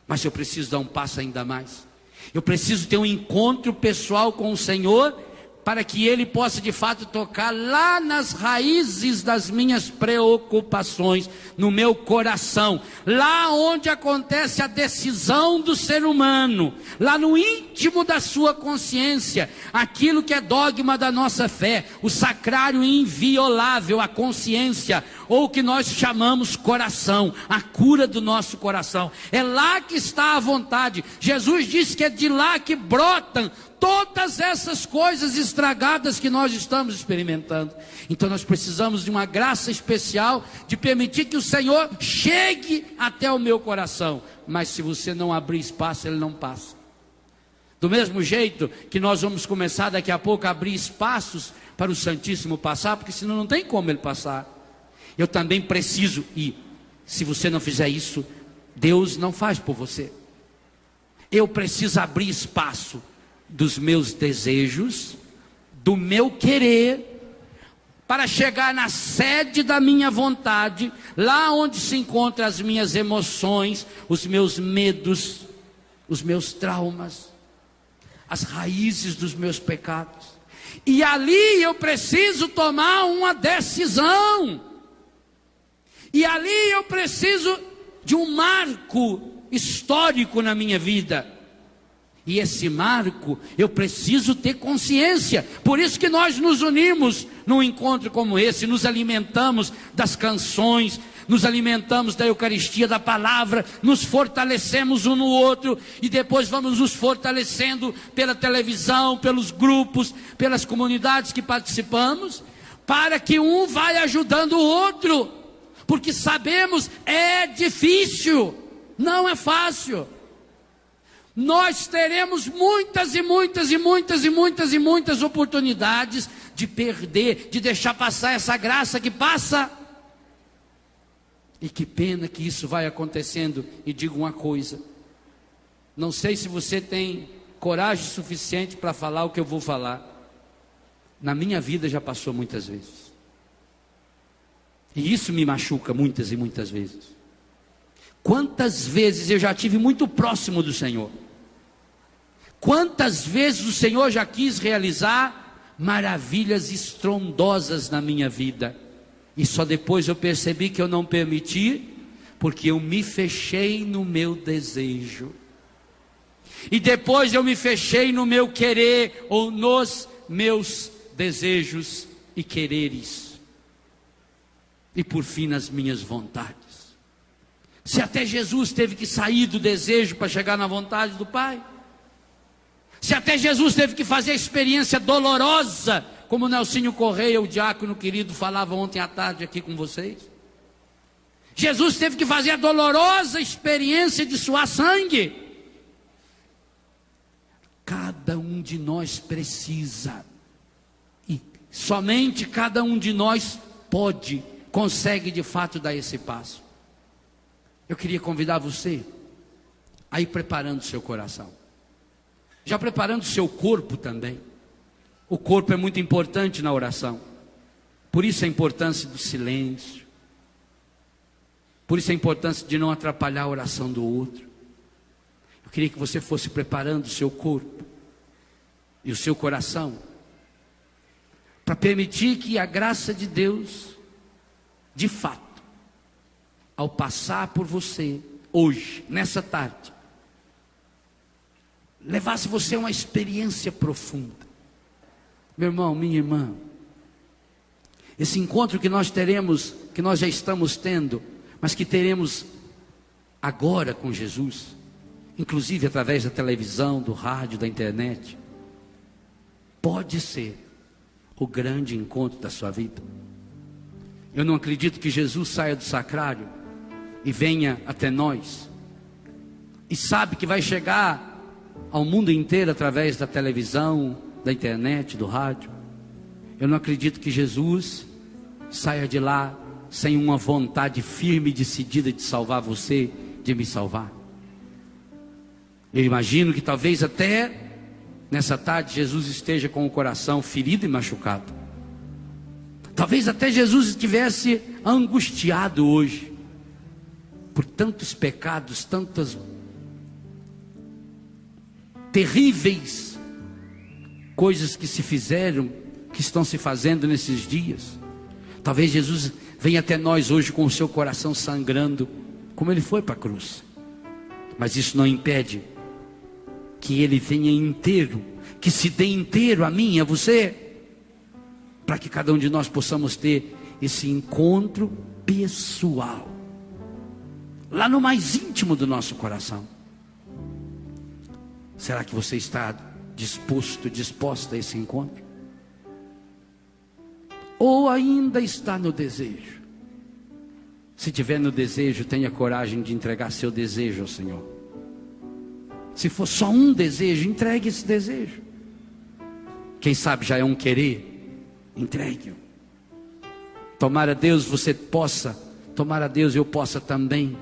Mas eu preciso dar um passo ainda mais. Eu preciso ter um encontro pessoal com o Senhor, para que Ele possa de fato tocar lá nas raízes das minhas preocupações, no meu coração, lá onde acontece a decisão do ser humano, lá no íntimo da sua consciência, aquilo que é dogma da nossa fé, o sacrário inviolável, a consciência, ou o que nós chamamos coração, a cura do nosso coração. É lá que está a vontade. Jesus disse que é de lá que brotam todas essas coisas estragadas que nós estamos experimentando. Então nós precisamos de uma graça especial, de permitir que o Senhor chegue até o meu coração. Mas se você não abrir espaço, Ele não passa. Do mesmo jeito que nós vamos começar daqui a pouco a abrir espaços para o Santíssimo passar, porque senão não tem como Ele passar. Eu também preciso, e se você não fizer isso, Deus não faz por você. Eu preciso abrir espaço dos meus desejos, do meu querer, para chegar na sede da minha vontade, lá onde se encontram as minhas emoções, os meus medos, os meus traumas, as raízes dos meus pecados. E ali eu preciso tomar uma decisão. E ali eu preciso de um marco histórico na minha vida. E esse marco, eu preciso ter consciência. Por isso que nós nos unimos num encontro como esse, nos alimentamos das canções, nos alimentamos da Eucaristia, da palavra, nos fortalecemos um no outro, e depois vamos nos fortalecendo pela televisão, pelos grupos, pelas comunidades que participamos, para que um vai ajudando o outro, porque sabemos, é difícil, não é fácil. Nós teremos muitas oportunidades de perder, de deixar passar essa graça que passa. E que pena que isso vai acontecendo. E digo uma coisa, não sei se você tem coragem suficiente para falar o que eu vou falar. Na minha vida já passou muitas vezes. E isso me machuca muitas e muitas vezes. Quantas vezes eu já estive muito próximo do Senhor. Quantas vezes o Senhor já quis realizar maravilhas estrondosas na minha vida. E só depois eu percebi que eu não permiti, porque eu me fechei no meu desejo. E depois eu me fechei no meu querer, ou nos meus desejos e quereres. E por fim nas minhas vontades. Se até Jesus teve que sair do desejo para chegar na vontade do Pai. Se até Jesus teve que fazer a experiência dolorosa, como o Nelsinho Correia, o diácono querido, falava ontem à tarde aqui com vocês. Jesus teve que fazer a dolorosa experiência de suar sangue. Cada um de nós precisa, e somente cada um de nós consegue de fato dar esse passo. Eu queria convidar você a ir preparando o seu coração, já preparando o seu corpo também. O corpo é muito importante na oração, por isso a importância do silêncio, por isso a importância de não atrapalhar a oração do outro. Eu queria que você fosse preparando o seu corpo e o seu coração, para permitir que a graça de Deus, de fato, ao passar por você, hoje, nessa tarde, levasse você a uma experiência profunda. Meu irmão, minha irmã, esse encontro que nós teremos, que nós já estamos tendo, mas que teremos agora com Jesus, inclusive através da televisão, do rádio, da internet, pode ser o grande encontro da sua vida. Eu não acredito que Jesus saia do sacrário e venha até nós, e sabe que vai chegar ao mundo inteiro através da televisão, da internet, do rádio. Eu não acredito que Jesus saia de lá sem uma vontade firme e decidida de salvar você, de me salvar. Eu imagino que talvez até nessa tarde Jesus esteja com o coração ferido e machucado. Talvez até Jesus estivesse angustiado hoje por tantos pecados, tantas terríveis coisas que se fizeram, que estão se fazendo nesses dias. Talvez Jesus venha até nós hoje com o seu coração sangrando, como ele foi para a cruz. Mas isso não impede que ele venha inteiro, que se dê inteiro a mim, a você, para que cada um de nós possamos ter esse encontro pessoal, lá no mais íntimo do nosso coração. Será que você está disposta a esse encontro? Ou ainda está no desejo? Se tiver no desejo, tenha coragem de entregar seu desejo ao Senhor. Se for só um desejo, entregue esse desejo. Quem sabe já é um querer, entregue-o. Tomara Deus você possa, tomara Deus eu possa também.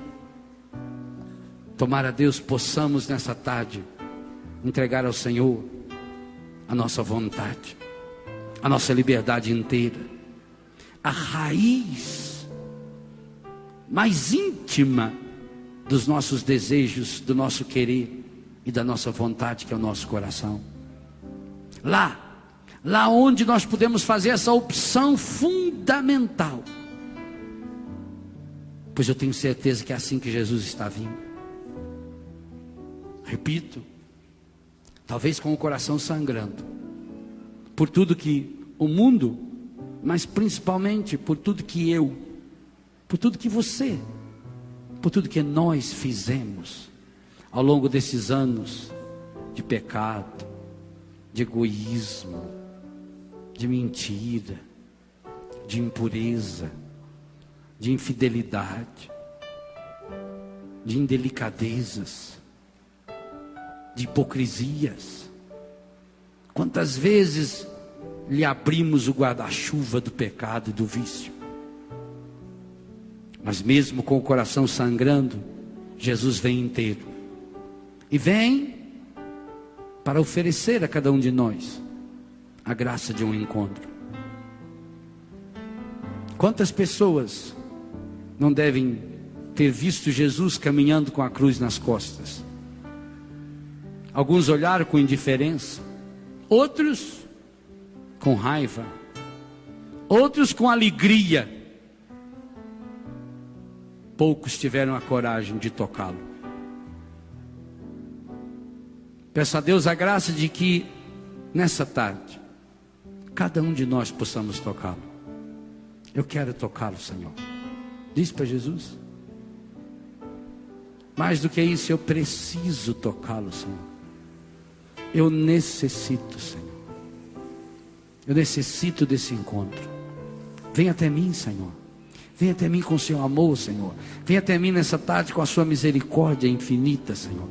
Tomara Deus possamos nessa tarde entregar ao Senhor a nossa vontade, a nossa liberdade inteira. a raiz mais íntima dos nossos desejos, do nosso querer e da nossa vontade, que é o nosso coração. Lá onde nós podemos fazer essa opção fundamental. Pois eu tenho certeza que é assim que Jesus está vindo. Repito, talvez com o coração sangrando, por tudo que o mundo, mas principalmente por tudo que por tudo que você, por tudo que nós fizemos ao longo desses anos de pecado, de egoísmo, de mentira, de impureza, de infidelidade, de indelicadezas, de hipocrisias. Quantas vezes lhe abrimos o guarda-chuva do pecado e do vício? Mas mesmo com o coração sangrando, Jesus vem inteiro. E vem para oferecer a cada um de nós a graça de um encontro. Quantas pessoas não devem ter visto Jesus caminhando com a cruz nas costas? Alguns olharam com indiferença, outros com raiva, outros com alegria. Poucos tiveram a coragem de tocá-lo. Peço a Deus a graça de que nessa tarde cada um de nós possamos tocá-lo. Eu quero tocá-lo, Senhor. Diz para Jesus. Mais do que isso, eu preciso tocá-lo, Senhor. Eu necessito, Senhor. Eu necessito desse encontro. Vem até mim, Senhor. Vem até mim com o seu amor, Senhor. Vem até mim nessa tarde com a sua misericórdia infinita, Senhor.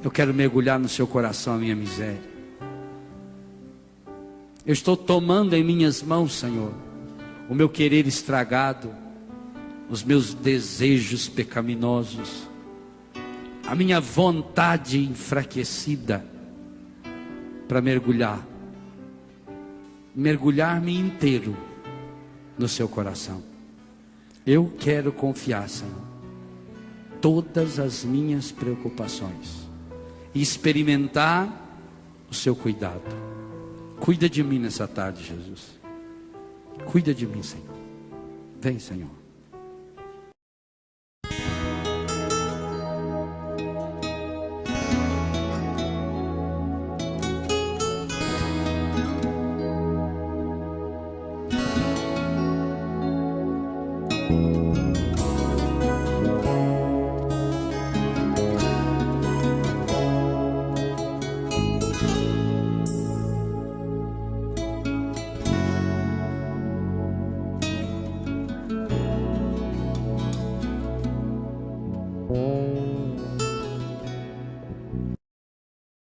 Eu quero mergulhar no seu coração a minha miséria. Eu estou tomando em minhas mãos, Senhor, o meu querer estragado, os meus desejos pecaminosos, a minha vontade enfraquecida, para mergulhar-me inteiro no seu coração. Eu quero confiar, Senhor, todas as minhas preocupações e experimentar o seu cuidado. Cuida de mim nessa tarde, Jesus. Cuida de mim, Senhor. Vem, Senhor.